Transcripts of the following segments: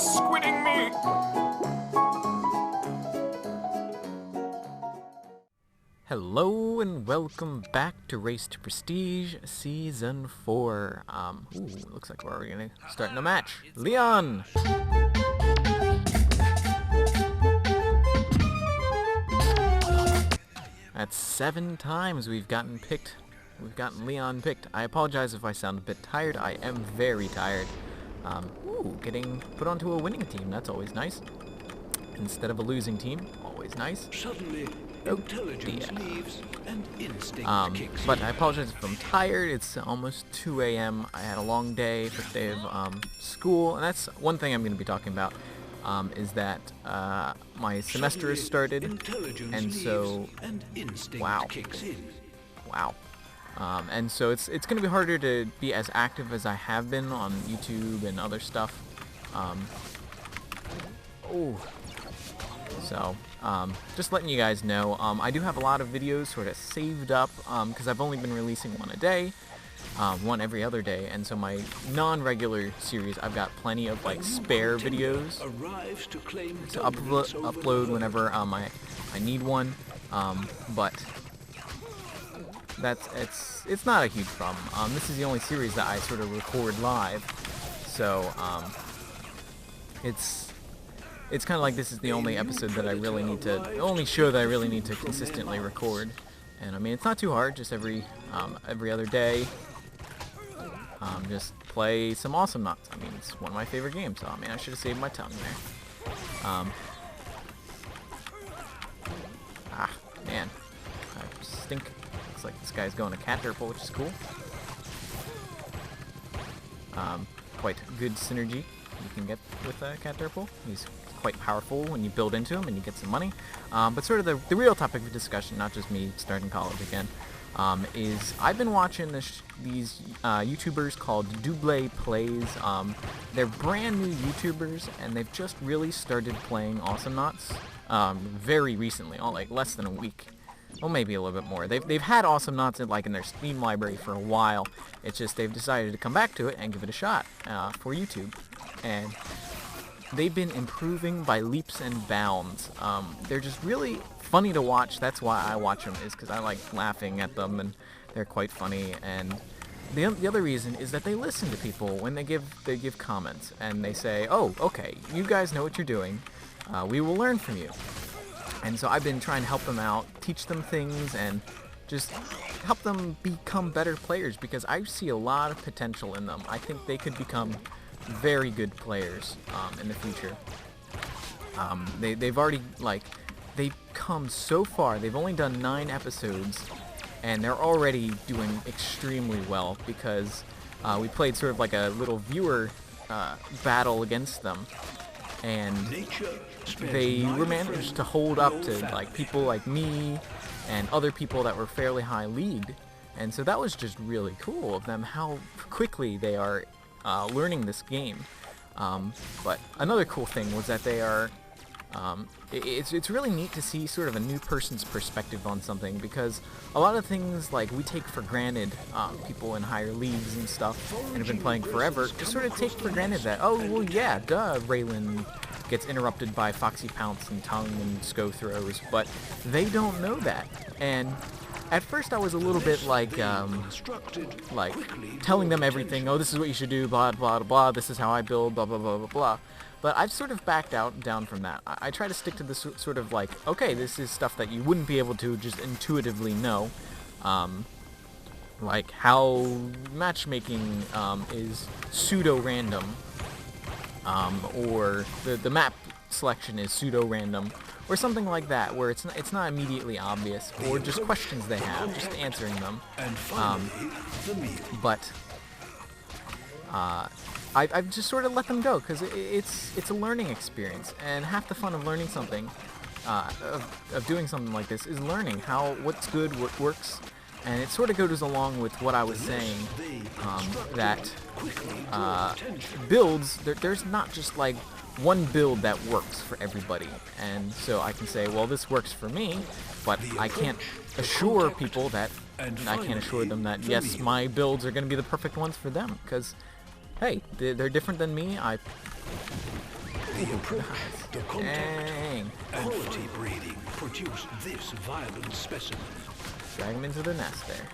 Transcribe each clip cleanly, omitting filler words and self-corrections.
squidding me! Hello and welcome back to Race to Prestige Season 4. Looks like we're already gonna start in the match. Leon! That's 7 times we've gotten Leon picked. I apologize if I sound a bit tired. I am very tired. Getting put onto a winning team, that's always nice. Instead of a losing team, always nice. Suddenly, intelligence leaves and instinct kicks But in. I apologize if I'm tired. It's almost 2 a.m. I had a long day, first day of school, and that's one thing I'm going to be talking about, is that my semester has started, and so, and instinct wow. kicks in. Wow. And so it's going to be harder to be as active as I have been on YouTube and other stuff. So, just letting you guys know, I do have a lot of videos sort of saved up, because I've only been releasing one a day, one every other day, and so my non-regular series, I've got plenty of, like, spare videos Arrives to claim to dominance over upload the whenever, I need one, but it's not a huge problem. This is the only series that I sort of record live, so, it's kind of like this is the only episode that I really need to, the only show that I really need to consistently record. And I mean, it's not too hard, just every other day, just play some Awesomenauts. I mean, it's one of my favorite games, so I mean, I should have saved my tongue there. Man, I stink. Looks like this guy's going to cat purple, which is cool. Quite good synergy you can get with cat purple. He's quite powerful when you build into him and you get some money. But sort of the real topic of discussion, not just me starting college again, is I've been watching these YouTubers called Double Plays. They're brand new YouTubers, and they've just really started playing Awesomenauts very recently, like less than a week. Well, maybe a little bit more. They've had Awesomenauts in their Steam library for a while. It's just they've decided to come back to it and give it a shot for YouTube. And they've been improving by leaps and bounds. They're just really funny to watch. That's why I watch them, is because I like laughing at them, and they're quite funny. And the other reason is that they listen to people when they give comments, and they say, "Oh, okay, you guys know what you're doing. We will learn from you." And so I've been trying to help them out, teach them things, and just help them become better players, because I see a lot of potential in them. I think they could become very good players in the future. They've already, they've come so far. They've only done 9 episodes, and they're already doing extremely well, because we played sort of like a little viewer battle against them, and they were managed to hold up to like people like me and other people that were fairly high leagued. And so that was just really cool of them, how quickly they are learning this game. But another cool thing was that they are, it's really neat to see sort of a new person's perspective on something, because a lot of things like we take for granted, people in higher leagues and stuff and have been playing forever, just sort of take for granted that, oh, well, yeah, duh, Raylan gets interrupted by Foxy Pounce and Tongue and Sco throws, but they don't know that. And at first I was a little bit like telling them everything, oh, this is what you should do, blah, blah, blah, this is how I build, blah, blah, blah, blah, blah. But I've sort of backed down from that. I try to stick to this sort of like, okay, this is stuff that you wouldn't be able to just intuitively know. Like how matchmaking is pseudo-random, or the map selection is pseudo-random, or something like that, where it's not immediately obvious, or just questions they have, just answering them. But I've just sort of let them go, because it's a learning experience, and half the fun of learning something, of doing something like this, is learning what's good, what works. And it sort of goes along with what I was saying, that builds, there's not just like one build that works for everybody. And so I can say, well, this works for me, but I can't assure people that, I can't assure them that, yes, my builds are going to be the perfect ones for them, because, hey, they're different than me. The approach, the contact, Dang. quality breeding produced this violent specimen. Drag him into the nest there.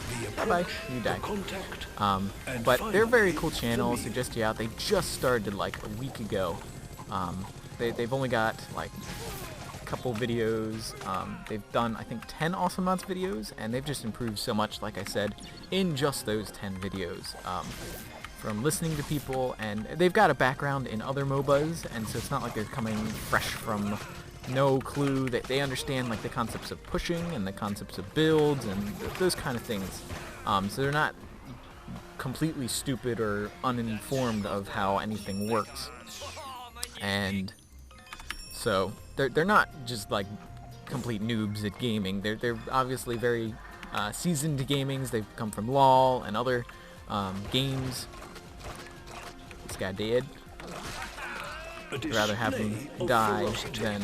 The Bye-bye. approach, You the die. contact, and But they're a very finally, cool channel. the meat. Suggest you out. They just started like a week ago. They've only got like a couple videos. They've done I think 10 Awesomenauts videos, and they've just improved so much. Like I said, in just those 10 videos. From listening to people, and they've got a background in other MOBAs, and so it's not like they're coming fresh from no clue. They understand like the concepts of pushing and the concepts of builds and those kind of things. So they're not completely stupid or uninformed of how anything works. And so they're not just like complete noobs at gaming. They're obviously very seasoned gamings. They've come from LoL and other games. This guy dead. I'd rather have him die than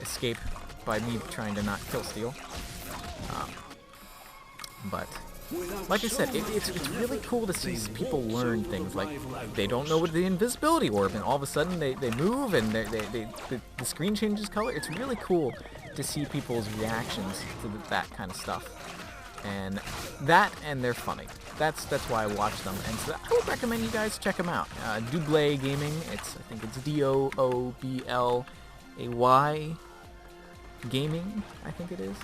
escape by me trying to not kill steal. But like I said, it's really cool to see people learn things. Like they don't know what the invisibility orb, and all of a sudden they move and the screen changes color. It's really cool to see people's reactions to that kind of stuff. And they're funny. That's why I watch them, and so I would recommend you guys check them out. Doublay Gaming. I think it's DOOBLAY Gaming. I think it is.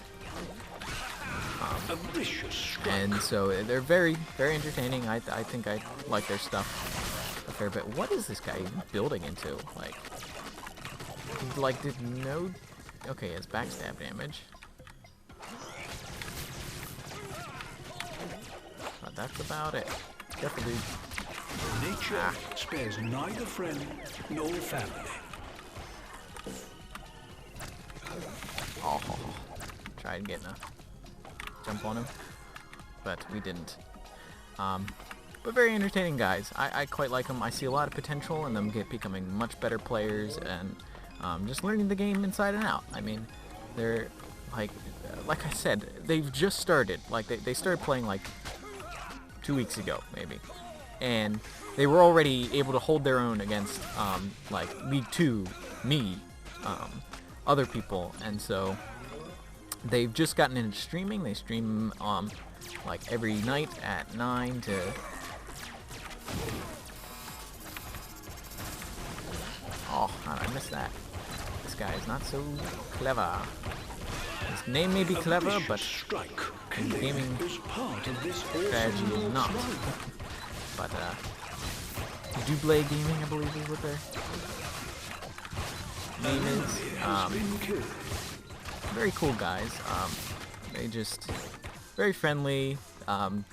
And so they're very, very entertaining. I think I like their stuff a fair bit. What is this guy even building into? Like did no. Okay, he has backstab damage. But that's about it. Careful, dude. Nature spares neither friend nor family. Oh, tried getting a jump on him, but we didn't. But very entertaining guys. I quite like them. I see a lot of potential in them becoming much better players and just learning the game inside and out. I mean, they're like I said, they've just started. Like they started playing like 2 weeks ago, maybe, and they were already able to hold their own against like League 2, me, other people, and so they've just gotten into streaming. They stream like every night at 9 to. Oh, how did I miss that? This guy is not so clever. His name may be clever, but his gaming strategy is not. But Doublay Gaming, I believe, is what their name is. Very cool guys. They just very friendly.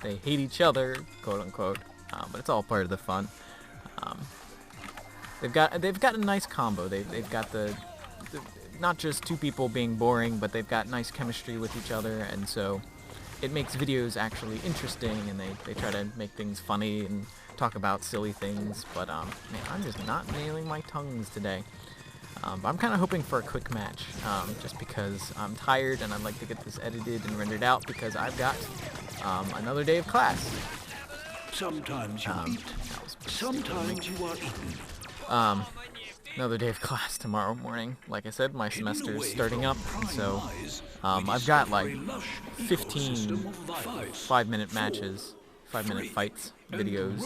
They hate each other, quote unquote, but it's all part of the fun. They've got a nice combo. They've got the not just two people being boring, but they've got nice chemistry with each other, and so it makes videos actually interesting, and they try to make things funny and talk about silly things. But man, I'm just not nailing my tongues today. But I'm kind of hoping for a quick match, just because I'm tired and I'd like to get this edited and rendered out because I've got another day of class. Sometimes you eat, sometimes you are eaten. Another day of class tomorrow morning. Like I said, my semester is starting up, and so I've got like 15 5-minute matches, 5-minute fights videos,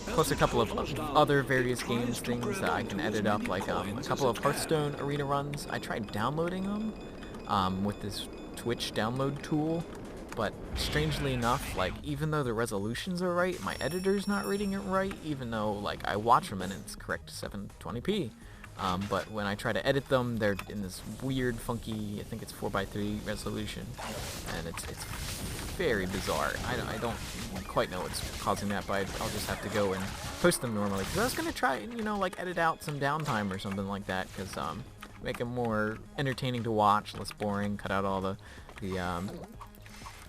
plus a couple of other various games things that I can edit up, like a couple of Hearthstone arena runs. I tried downloading them with this Twitch download tool, but strangely enough, like even though the resolutions are right, my editor's not reading it right, even though like I watch them and it's correct 720p. But when I try to edit them, they're in this weird, funky, I think it's 4:3 resolution, and it's very bizarre. I don't quite know what's causing that, but I'll just have to go and post them normally. Because I was gonna try and like edit out some downtime or something like that, because make it more entertaining to watch, less boring, cut out all the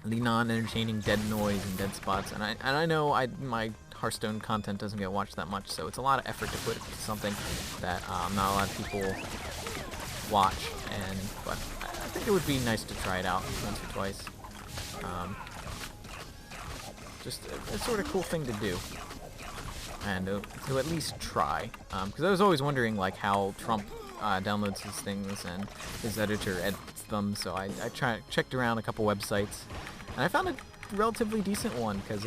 non-entertaining dead noise and dead spots. And I know my Hearthstone content doesn't get watched that much, so it's a lot of effort to put into something that not a lot of people watch. But I think it would be nice to try it out once or twice. Just a sort of cool thing to do. and to at least try, because I was always wondering like how Trump downloads his things and his editor edits them. So I checked around a couple websites, and I found a relatively decent one because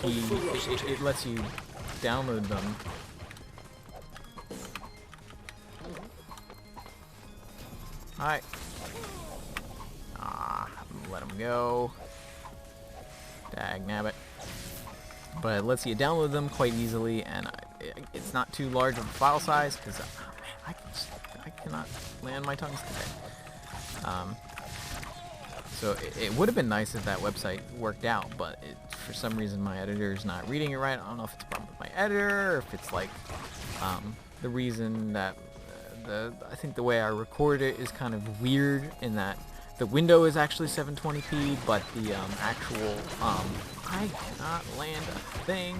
it lets you download them. Alright. Let him go. Dag nabbit. But it lets you download them quite easily, and it's not too large of a file size because I cannot land my tongues today. So it would have been nice if that website worked out, but for some reason my editor is not reading it right. I don't know if it's a problem with my editor, or if it's like the reason that I think the way I record it is kind of weird in that the window is actually 720p, but the actual I cannot land a thing.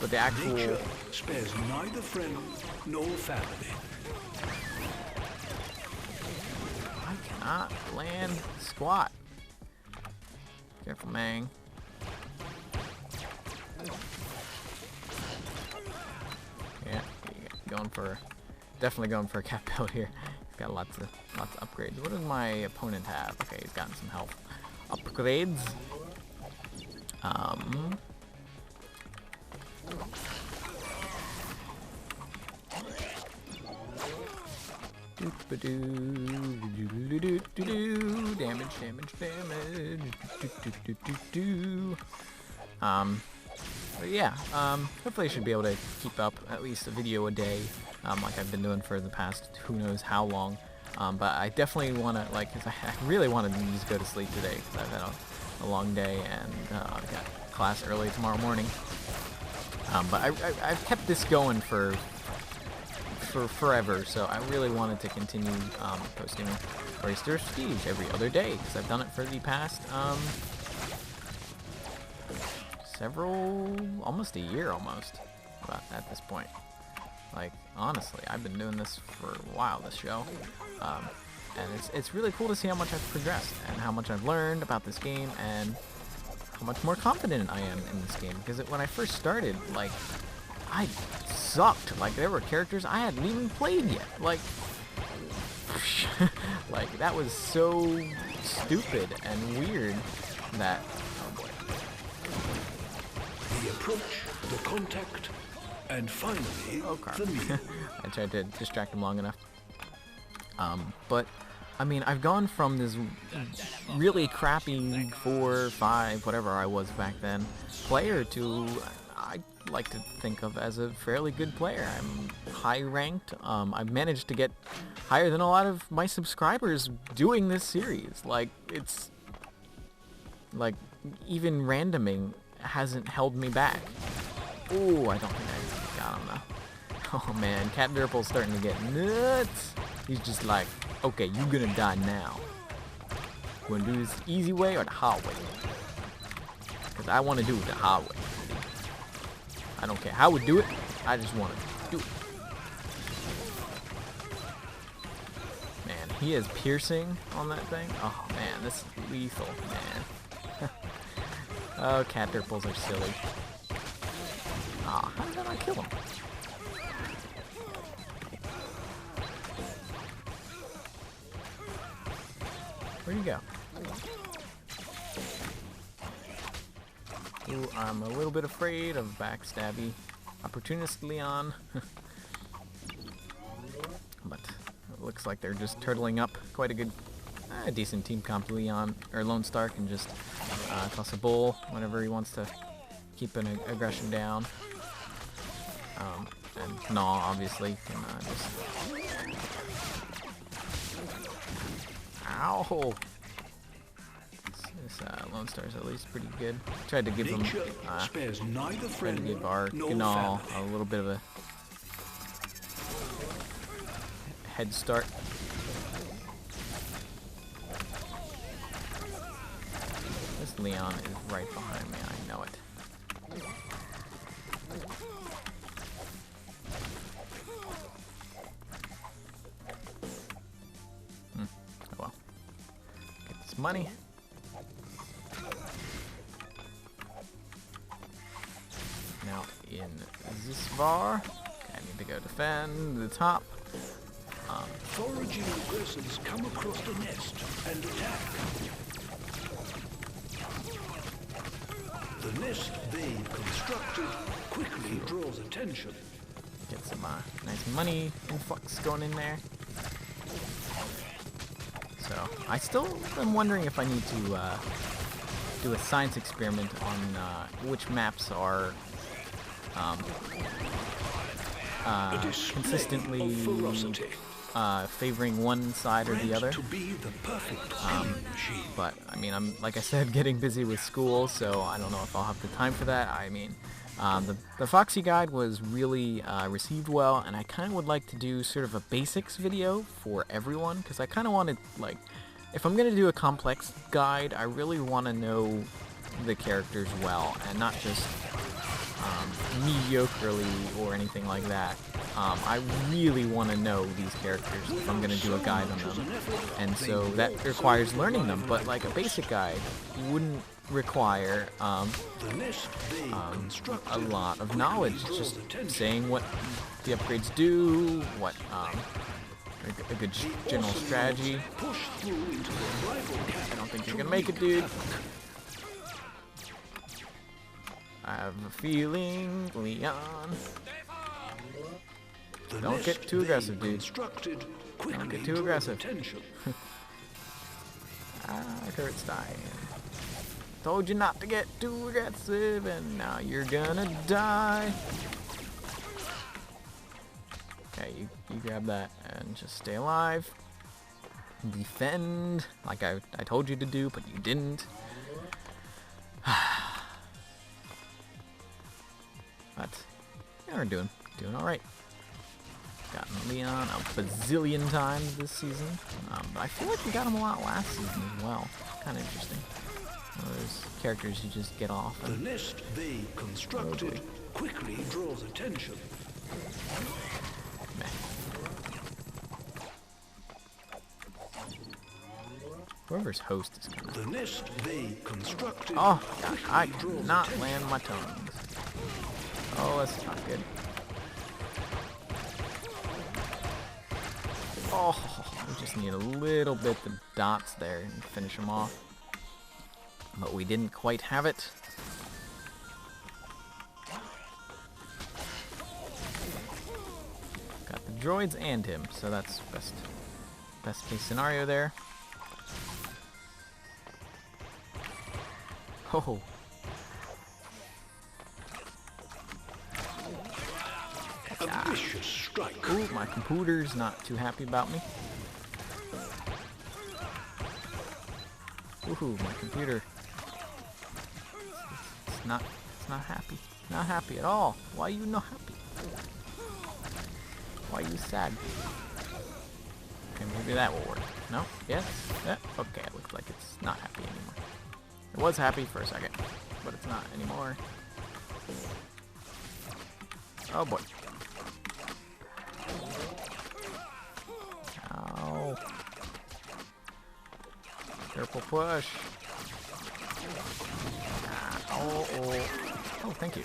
But the actual Nature spares neither friend nor family. I cannot land squat. Careful, Mang. Yeah, definitely going for a cat build here. He's got lots of upgrades. What does my opponent have? Okay, he's gotten some health upgrades. Damage. But yeah, hopefully I should be able to keep up at least a video a day, like I've been doing for the past who knows how long. But I definitely want to, like, cause I really wanted to just go to sleep today because I've had a long day, and I've got class early tomorrow morning. But I've kept this going for forever, so I really wanted to continue posting Race to Prestige every other day because I've done it for the past almost a year almost at this point. Like, honestly, I've been doing this for a while, this show, and it's really cool to see how much I've progressed and how much I've learned about this game and how much more confident I am in this game, because when I first started, like, I sucked. Like, there were characters I hadn't even played yet. Like, like, that was so stupid and weird that, oh boy. The approach, the contact, and finally, the meal. I tried to distract him long enough. But, I mean, I've gone from this really crappy League 4, 5, whatever I was back then, player to, I like to think of as a fairly good player. I'm high ranked. I've managed to get higher than a lot of my subscribers doing this series. Like, it's, like, even randoming hasn't held me back. Oh, I don't think I got him though. Oh man, Cat Durple's starting to get nuts. He's just like, okay, you gonna die now. You wanna do this easy way or the hard way? Because I want to do it the hard way. I don't care how we do it, I just want to do it. Man, he has piercing on that thing. Oh man, this is lethal, man. Oh, Cat Durples are silly. Aw, how did I not kill him? Where'd he go? Ooh, I'm a little bit afraid of backstabby Opportunist Leon. But it looks like they're just turtling up quite a good, decent team comp. Leon, or Lone Star can just toss a bull whenever he wants to keep an aggression down. And Gnaw obviously can just... Ow! This Lone Star's at least pretty good. Tried to give him, spares neither friend tried to give our nor Gnaw family. a little bit of a head start. This Leon is right behind me, I know it. Oh well. Get this money. var. Okay, I need to go defend the top. Foraging aggressors come across the nest and attack. The nest they constructed quickly draws attention. Get some nice money influx going in there. So I still am wondering if I need to do a science experiment on which maps are consistently favoring one side or the other. But I mean, I'm, like I said, getting busy with school, so I don't know if I'll have the time for that. I mean, the Foxy guide was really received well, and I kind of would like to do sort of a basics video for everyone, because I kind of wanted, like, if I'm going to do a complex guide, I really want to know the characters well, and not just mediocrely or anything like that. I really want to know these characters if I'm going to do a guide on them, and so that requires learning them, but like a basic guide wouldn't require a lot of knowledge. It's just saying what the upgrades do, what a good general strategy. I don't think you're gonna make it, dude. I have a feeling, Leon. Don't get too aggressive, dude. Don't get too aggressive. Kurt's dying. Told you not to get too aggressive, and now you're gonna die. Okay, you grab that and just stay alive. Defend, like I told you to do, but you didn't. But yeah, we're doing all right. Gotten Leon a bazillion times this season, but I feel like we got him a lot last season as well. Kind of interesting. Those characters you just get off. The nest they constructed quickly draws attention. Meh. Whoever's host is gonna. The nest they constructed. Oh, God, I cannot land my tongues. Oh, that's not good. Oh, we just need a little bit of dots there and finish them off. But we didn't quite have it. Got the droids and him, so that's best case scenario there. Oh. A vicious strike. Ooh, my computer's not too happy about me. Woohoo, my computer. It's not happy. Not happy at all. Why are you not happy? Why are you sad? Okay, maybe that will work. No? Yes? Yeah? Okay, it looks like it's not happy anymore. It was happy for a second, but it's not anymore. Oh boy. Ow. Careful push. Oh, oh, thank you.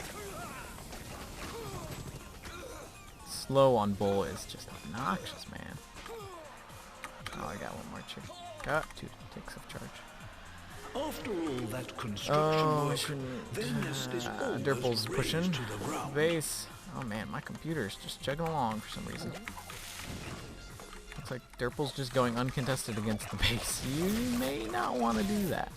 Slow on bull is just obnoxious, man. Oh, I got one more chick. Got 2 ticks of charge. After all that construction work, their nest is Derple's almost pushing. razed to the ground. Base. Oh man, my computer's just chugging along for some reason. Looks like Derple's just going uncontested against the base. You may not want to do that.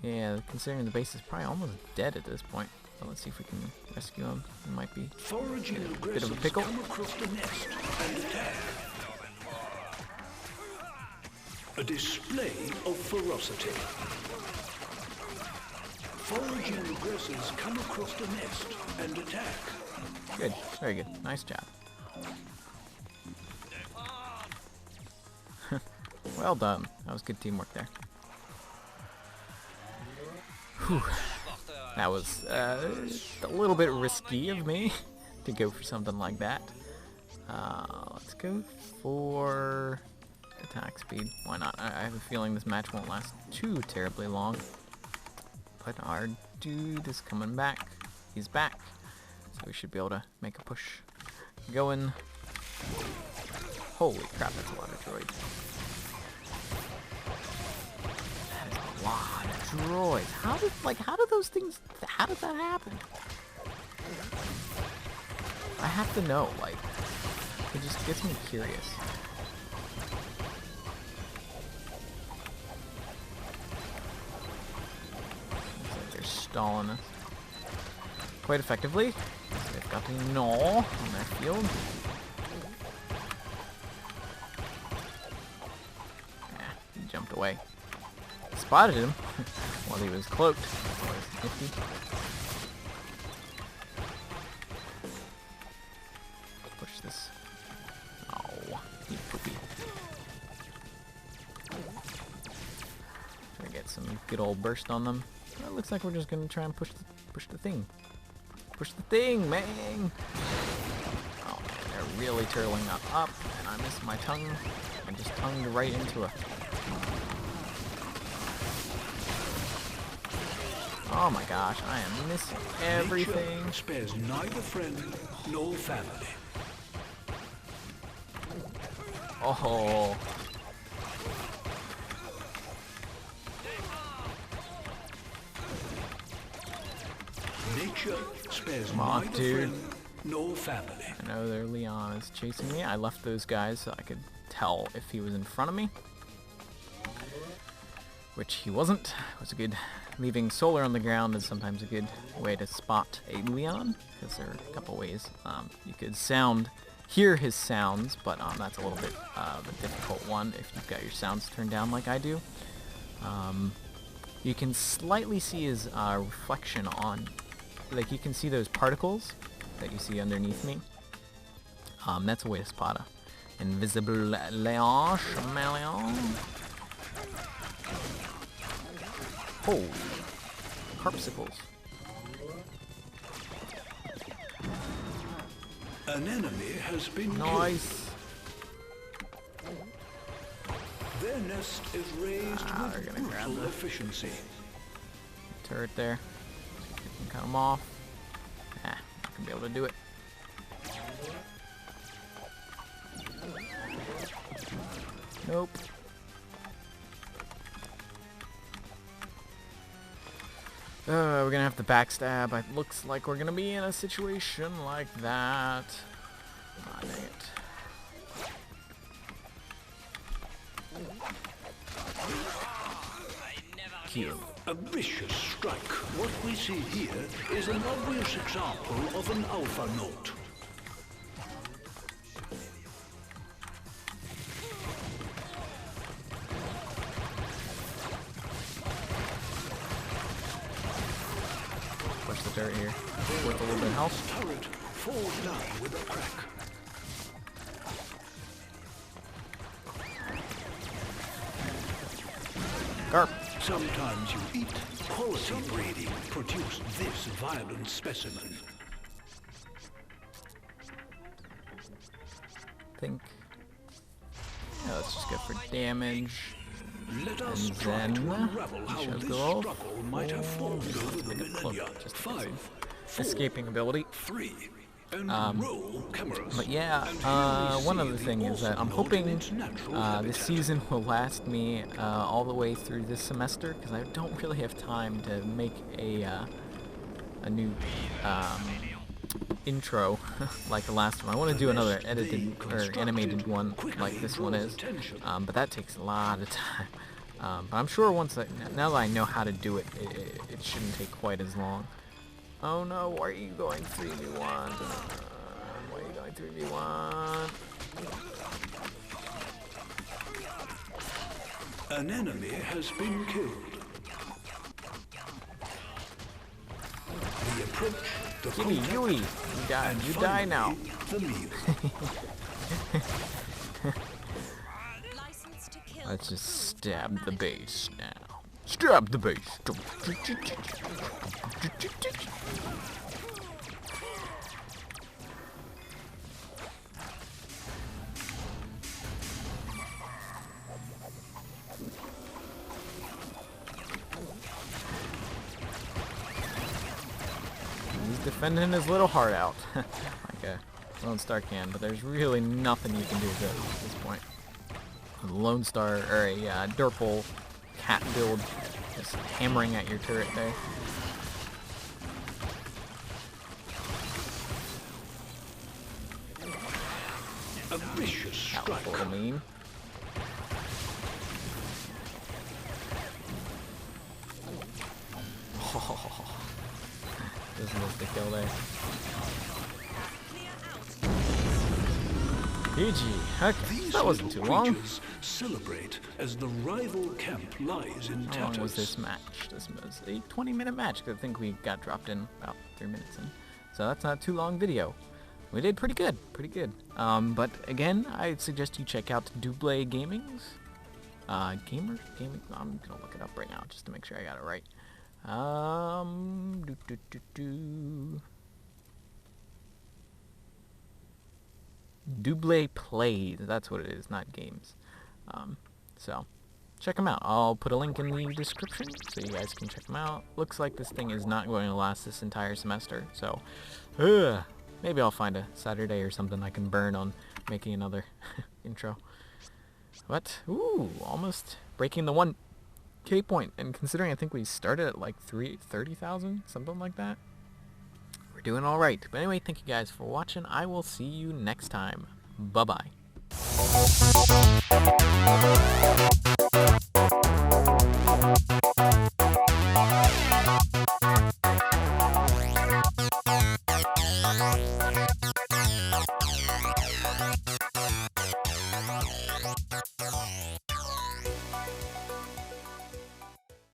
Yeah, considering the base is probably almost dead at this point. So let's see if we can rescue him. He might be Foraging in a bit aggressors of a pickle. come across the nest and attack. A display of ferocity. Foraging aggressors come across the nest and attack. Good, very good. Nice job. Well done. That was good teamwork there. Whew. That was a little bit risky of me to go for something like that. Let's go for attack speed. Why not? I have a feeling this match won't last too terribly long. But our dude is coming back. He's back. So we should be able to make a push going. Holy crap, that's a lot of droids. That is a lot of droids. How did those things, how did that happen? I have to know, like, it just gets me curious. Looks like they're stalling us quite effectively. They've got to gnaw on their field. He jumped away. Spotted him while he was cloaked. That was nifty. Push this. Oh, you poopy. Try to get some good old burst on them. Well, it looks like we're just gonna try and push the thing. Push the thing, man! Oh man, they're really turtling up, and I missed my tongue. I just tongued right into a. Oh my gosh, I am missing everything. Nature spares neither friend nor family. Oh. Nature spares Come on, neither dude. friend nor family. I know their Leon is chasing me. I left those guys so I could tell if he was in front of me. Which he wasn't. It was a good... Leaving Solar on the ground is sometimes a good way to spot a Leon, because there are a couple ways. You could hear his sounds, but that's a little bit of a difficult one if you've got your sounds turned down like I do. You can slightly see his reflection on, like you can see those particles that you see underneath me. That's a way to spot a invisible Leon. Oh, carpsicles. An enemy has been Nice. killed. Their nest is raised They're with gonna grab brutal the efficiency. turret there. You can cut them off. Not gonna be able to do it. Nope. We're gonna have to backstab. It looks like we're gonna be in a situation like that. Ah, dang it. Kill. A vicious strike. What we see here is an obvious example of an alpha note. Push the dirt here. Worth a little bit of health. Turret falls down with a crack. Garp. Sometimes you eat. Quality breeding produced this violent specimen. Think. Yeah, let's just go for damage. Let us And try to then unravel how shove this the wolf. struggle might have formed over the millennia. Just to get 5, some escaping ability. 3, and roll cameras. But yeah, And here we one see other the thing is that I'm Awesomenauts in hoping its natural this habitat. season will last me all the way through this semester, because I don't really have time to make a new intro like the last one. I want to do another edited or animated one like this one is, but that takes a lot of time. But I'm sure now that I know how to do it, it shouldn't take quite as long. Oh no, why are you going 3v1? Why are you going 3v1? An enemy has been killed. We approach the Gimme, Yui! You die. and You die now. finally, the meal. License to kill. Let's just stab the base now. Stab the base! He's defending his little heart out, like a Lone Star can. But there's really nothing you can do with it at this point. A Lone Star or a Durple cat build, just hammering at your turret there. A vicious That was strike. a little mean. Just missed the kill there. GG. Okay, These that wasn't too long. creatures celebrate as the rival camp lies in How long was tatters. this match? This was a 20-minute match. I think we got dropped in about 3 minutes in. So that's not too long video. We did pretty good, but again, I suggest you check out Double Gaming's Gaming. I'm gonna look it up right now just to make sure I got it right. Double Plays. That's what it is, not games. So check them out. I'll put a link in the description so you guys can check them out. Looks like this thing is not going to last this entire semester, so maybe I'll find a Saturday or something I can burn on making another intro. But, ooh, almost breaking the 1K point. And considering I think we started at like 30,000, something like that, we're doing all right. But anyway, thank you guys for watching. I will see you next time. Bye-bye.